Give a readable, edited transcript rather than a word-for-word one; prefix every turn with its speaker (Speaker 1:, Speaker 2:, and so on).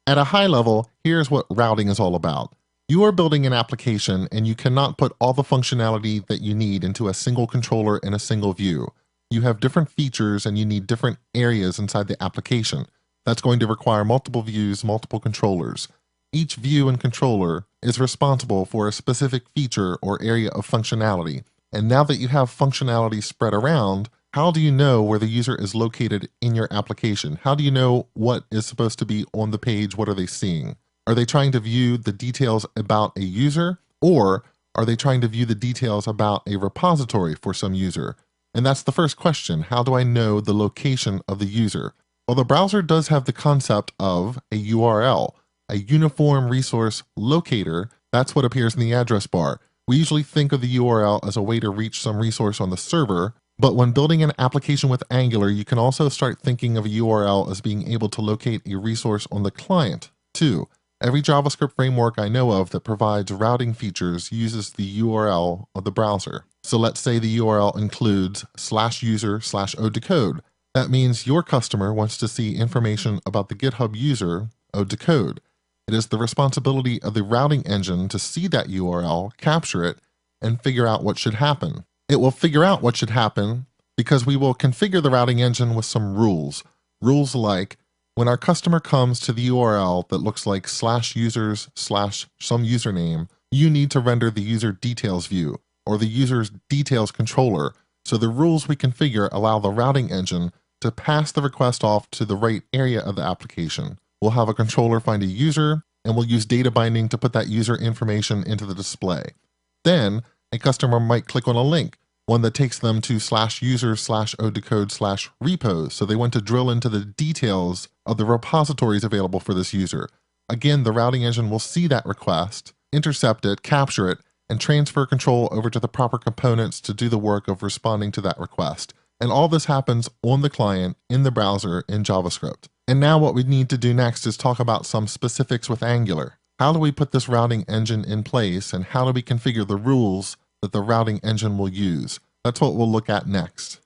Speaker 1: At a high level, here's what routing is all about. You are building an application and you cannot put all the functionality that you need into a single controller in a single view. You have different features and you need different areas inside the application. That's going to require multiple views, multiple controllers. Each view and controller is responsible for a specific feature or area of functionality. And now that you have functionality spread around, how do you know where the user is located in your application? How do you know what is supposed to be on the page? What are they seeing? Are they trying to view the details about a user, or are they trying to view the details about a repository for some user? And that's the first question. How do I know the location of the user? Well, the browser does have the concept of a URL, a uniform resource locator. That's what appears in the address bar. We usually think of the URL as a way to reach some resource on the server, but when building an application with Angular, you can also start thinking of a URL as being able to locate a resource on the client, too. Every JavaScript framework I know of that provides routing features uses the URL of the browser. So let's say the URL includes /user/odecode. That means your customer wants to see information about the GitHub user, odecode. It is the responsibility of the routing engine to see that URL, capture it, and figure out what should happen. It will figure out what should happen because we will configure the routing engine with some rules. Rules like, when our customer comes to the URL that looks like /users/some username, you need to render the user details view or the user's details controller. So the rules we configure allow the routing engine to pass the request off to the right area of the application. We'll have a controller find a user, and we'll use data binding to put that user information into the display. Then a customer might click on a link, one that takes them to /user/odecode/repos. So they want to drill into the details of the repositories available for this user. Again, the routing engine will see that request, intercept it, capture it, and transfer control over to the proper components to do the work of responding to that request. And all this happens on the client, in the browser, in JavaScript. And now what we need to do next is talk about some specifics with Angular. How do we put this routing engine in place, and how do we configure the rules that the routing engine will use? That's what we'll look at next.